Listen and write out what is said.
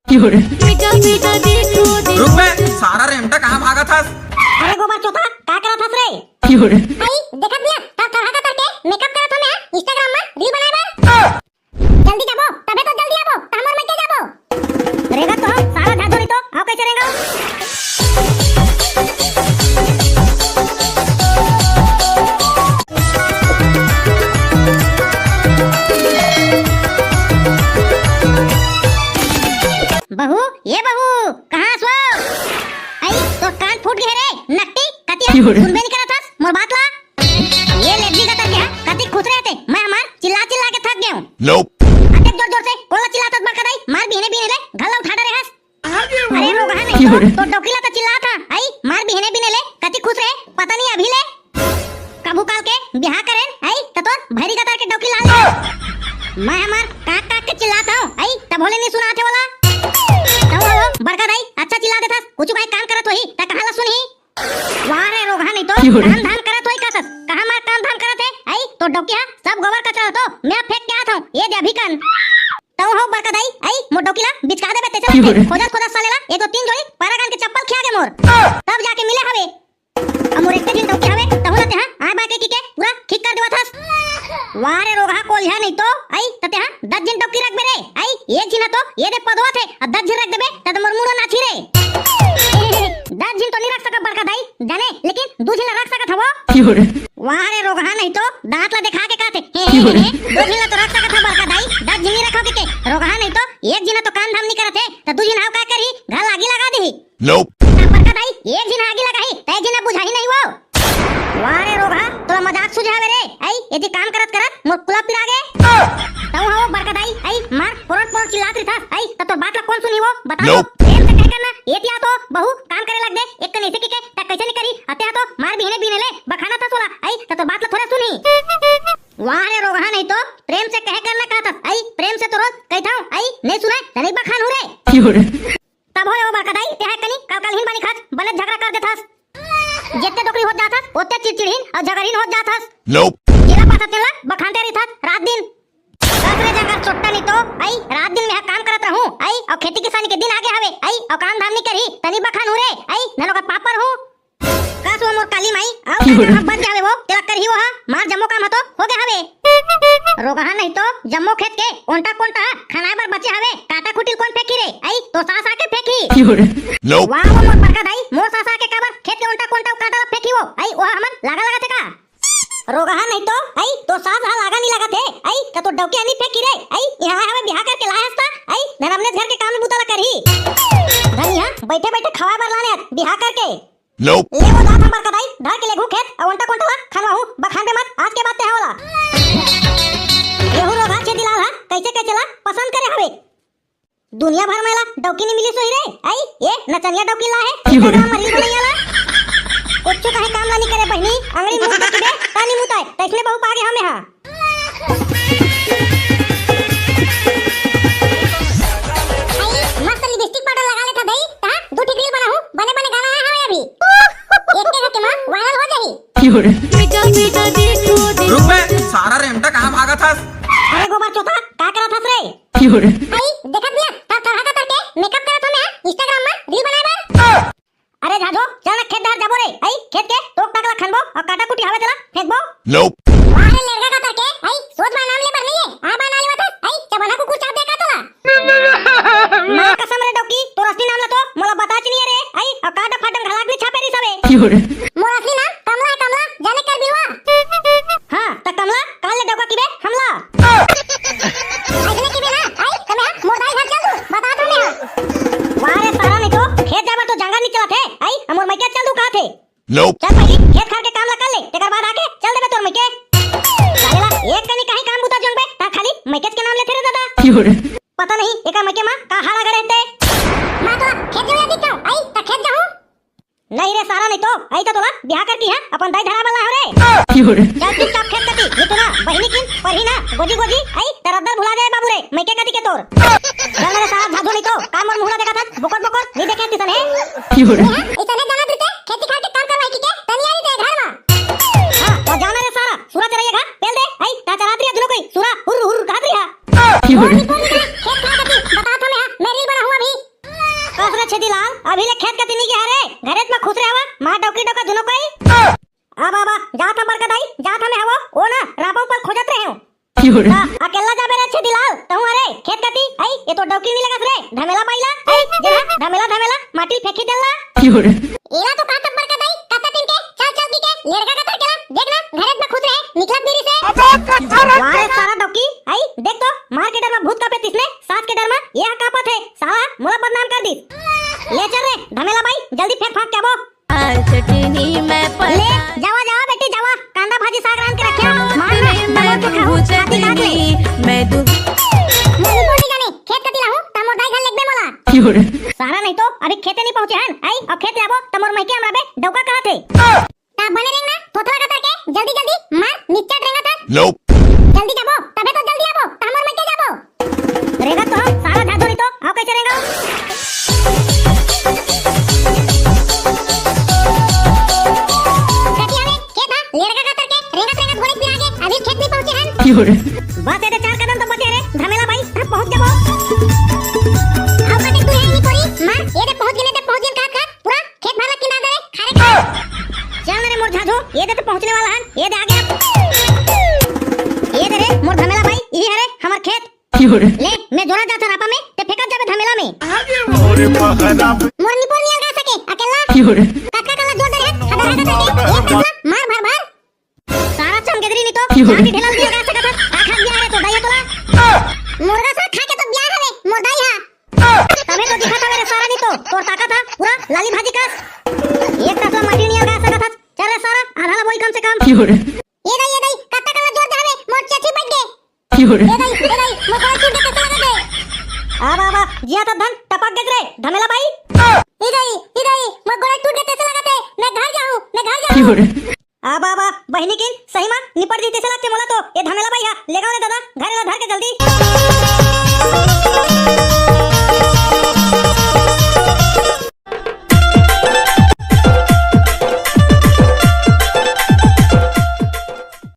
रुक बे, सारा रेमटा कहाँ भागा था? अरे गोबर चोथा का करा था रे? भाई देखत दिया ता तरह का करके मेकअप करा तो मैं इंस्टाग्राम में रील बनाए बा। जल्दी जाबो तबे तो जल्दी आबो त हमर मइके जाबो। रेगा तो सारा झादो नहीं तो आओ कैसे रहेगा? बहू ये बहू कहां सो? आई तो कान फूट गए रे नट्टी कतिया सुनबे नहीं करा था मोर बात ला। ये लेडी का क्या कति खुश रहते मैं हमार चिल्ला चिल्ला के थक गया हूं। Nope. अटक जोर जोर से कोला चिल्लाता बड़का दाई मार बीने बीने ले घल्ला उठा डरे हस। अरे रो कहां नहीं तो डोकीला तो चिल्ला था आई मार बीने बीने ले कति खुश रहे पता नहीं अभी ले कबू काल के बियाह करें आई तो भैरी का तार के डोकी ला ले। मैं हमार काक काक के चिल्लाता हूं आई तब बोले नहीं सुनाते वाला बड़का दाई अच्छा चिल्ला देता कुछ भाई काम करत होई त कहाला सुनी वाह रे रोगा नहीं तो धान धान करत होई कासस कहां मार काम धान करत है आई तो डोकिया सब गोबर कचरा तो मैं फेंक के आता हूं ये दे अभी कान तो हो बड़का दाई आई मोर डोकीला बिचका दे बेटे चला खोजत खोजत सालेला ये तो 3 जोड़ी परागन के चप्पल खिया के मोर तब जाके मिले हवे अमोर एक दिन डोकी हवे त होला ते हां आ बाके की के पूरा ठीक कर देवा थस। वाह रे रोगा कोल्हा नहीं तो आई तते हां 10 दिन डोकी रख बे रे आई एक जिना तो ये दे पदवा थे 10 दिन रख देबे त मोर मुड़ो नाची रे 10 दिन तो नहीं रख सका बड़का दाई जाने लेकिन 2 दिन रख सकत हवो। वाह रे रोगा नहीं तो दांत ला दिखा के कहते 2 दिन तो रख सकत ह बड़का दाई 10 दिन नहीं रखो के रोगा नहीं तो एक जिना तो काम धाम नहीं करत है त 2 दिन हाव का करी घर आगी लगा दी। Nope. बड़का दाई एक दिन आगी लगाई त जिना बुझाई नहीं वो। वाह रे रोगा तो मजाक सुझावे रे आई यदि काम करत करत मोर कुला पिरा गे तो हो बड़का दाई आई मार पोरट पोर चिल्लात रही था आई तो बात ला कौन सुनी वो बता दो प्रेम से कह करना ये तिया तो बहू काम करे लग दे एक कने से की के त कैसे नहीं करी अत्या तो मार बीने बीने ले बखाना था सोला आई तो बात ला थोड़ा सुनी। वाह रे रोगा नहीं तो प्रेम से कह करना कहा था आई प्रेम से तो रोज कहता हूं आई नहीं सुनाए तनी बखान हो रे तब हो बड़का दाई ते है कनी काल हिन बानी खाच बने झगड़ा कर देथास जितने डोकरी हो जाथास ओते चिड़चिड़ीन और झगड़ीन हो जाथास। Nope. जिला पाता तेला बखानते रही था रात दिन दूसरे जगह छोटा नहीं तो आई रात दिन में काम करत रहूं आई और खेती किसानी के दिन आगे हवे आई और काम धाम नहीं करी तनी बखान हो रे आई नलो का पापर हूं कास वो मोर काली माई आओ बन जावे वो तेरा करही वो मार जम्मो काम हतो हो गए हवे रोगहा नहीं तो जम्मो खेत के ओंटा कोंटा खाना बार बचे हवे काटा खुटिल कौन फेंकी रे आई तो सास आके फेंकी। Nope. वाह वो मोर बड़का दाई मोर सास आके काबर खेत के ओंटा कोंटा काटा फेंकी वो आई वो हमन लगा लगा थे का रोगहा नहीं तो आई तो सास हा लगा नहीं लगा थे आई तो डौकी नहीं फेंकी रे आई यहां हमें बियाह करके लाया हस्ता आई मैं अपने घर के काम में बुताला करही धनिया बैठे बैठे खवा बर लाने बियाह करके। Nope. ले वो दात हमर का दाई धर के ले घू खेत और ओंटा कोंटा खानवा हूं बखान पे मत आज के बात है होला येहू रोगा छे दिला हा कैसे के चला पसंद करे हवे दुनिया भर मेला डौकी नहीं मिली सोई रे आई ये नचनिया डौकी ला है इंस्टाग्राम रील बनाइला कुछ कहे काम नहीं करे बहनी अंगड़ी मुंह देख दे तानी मुताए तैसने बहु पागे हमें हां आई मस्त लिपस्टिक पाउडर लगा ले था भाई हां दो ठीक रील बनाऊं बने बने गाना है हमें अभी एक के हके मां वायरल हो जाही। रुक बे, सारा रेमटा कहाँ भागा था? अरे गोबर चोथा का करा था रे? आई देखत दिया ता तरह का करके मेकअप करा तो मैं इंस्टाग्राम में रील बनाए बा। अरे जाजो चल खेत धार जाबो रे आई खेत के टोक टाकला खनबो और काटा कुटी हवे चला फेंकबो। Nope. वाह रे लेरगा का करके आई सोच बा नाम ले पर नहीं है आ बा नाली वाता आई चबना को कुछ चाप दे का तला मां कसम रे डोकी तो असली नाम ला तो मोला बता च नहीं रे आई और काटा फाटन घलाक भी छापे री सबे मोर असली नाम कमला है कमला जाने कर बिलवा हां त कमला काल ले डोका किबे हमला आइने किबे ना आई कमे मोर दाई घर चल तू बता तो ने वाह रे सारा नहीं तो खेत जाबा तो जंगल नहीं चलत है आई हमर मैके चल तू कहां थे। Nope. चल पहली खेत खार के काम ला कर ले तेकर बाद आके चल देबे तोर मैके सालेला एक कनी कहीं काम बुता जंग बे ता खाली मैकेज के नाम ले थे रे दादा पता नहीं एका मैके मां का हाड़ा गड़े रहते मां तो खेत जो दिखता आई ता खेत जाऊं नहीं रे सारा नहीं तो आई तो तोला बियाह करती है अपन दाई धरा वाला हो रे चल चुपचाप खेत कती ये तो ना बहिनी किन परहीना गोजी गोजी आई तेरा दर भुला जाए बाबू रे मैके कती के तोर चल रे सारा झाझो नहीं तो काम और मुहला देखा था बकट बकट नहीं देखे तिसन है इतने जाना देते खेती खा के काम करवाई की के तनियारी दे घर में हां तो जाना रे सारा सूरा चढ़ाइएगा पेल दे आई ता चलात रही दुनो कोई सूरा हुर हुर घात रही है खेत खा कती बता था मैं रील बना हुआ भी छेदीलाल अभी ले खेत कती नहीं गया रे घरेत में खुश रहवा मां डौकी डौका दुनो कोई आ बाबा जा था बरकत आई जा था मैं हवो ओ ना रापा ऊपर खोजत रहे हूं अकेला जाबे रे छेदीलाल तहु अरे खेत कती आई ये तो डौकी नहीं लगत रे धमेला पाइला आई जे धमेला धमेला माटी फेंकी देला एला तो कातब बरकत आई काता तीन के चल चल की के लड़का का तरकेला देखना घरेत में खुश रहे निकलत देरी से वारे सारा डौकी आई देख तो मार के डर में भूत कापे तिसने सास के डर में यह कापत है साला मोला बदनाम कर दिस ले चल रे धमेला भाई जल्दी फेंक फाक के आबो चटनी में ले जावा जावा बेटी जावा कांदा भाजी साग रांध के रखिया मार में दबो के खाओ छाती काट ले मैं दू मुझे कोई जाने खेत कती रहूं तमोर दाई घर लगबे मोला सारा नहीं तो अभी खेते नहीं पहुंचे हन आई और खेत लाबो तमोर मई के हमरा बे डौका कहत है ता बने रेंगना थोथरा का करके जल्दी जल्दी मार नीचे रेंगा था Nope. जल्दी जाबो तबे तो जल्दी आबो तमोर मई के जाबो रेंगा तो हम सारा झादो नहीं तो आओ कैसे रेंगा लड़का का करके रेंगा घोड़े पे आगे अभी खेत नहीं पहुंचे हैं बस ये 4 कदम तो बचे रे धमेला भाई तब पहुंच जाबो आओ कटे तू है नहीं कोरी मार ये दे पहुंच गए का पूरा खेत भरला किना दे खारे खा चल रे मोर झाझो ये दे तो पहुंचने वाला है ये दे आ गया ये दे रे मोर धमेला भाई ये है रे हमर खेत ले मैं जोरा जाता रापा में ते फेंका जाबे धमेला में मोर निपोल नहीं लगा सके अकेला काका काला जोर दे हदर हदर करके एक मार भर भर सारा चमकेदरी नहीं तो जाके ढेला दिया गा सकत आखा बिया रे तो दाई तोला मुर्गा सा खा के तो बिया रे मोर दाई हा तबे तो दिखा था मेरे सारा नहीं तो तोर ताकत था पूरा लाली भाजी का एक तसला माटी नहीं लगा सकत चल रे सारा आधा बोई कम से कम ये दाई काका काला जोर दे मोर चेची बैठ गए ये दाई मोर कोई चीज के लगा दे आ बाबा जिया तो धन टपक गए रे धमेला भाई ये दाई मोर गोड़ा टूट गए कैसे लगा दे मैं घर जाऊं आ बाबा बहनी की सही मां निपट दी तेसे लगते मोला तो ये धमेला भाई हा ले गाओ रे दादा घर ला धर के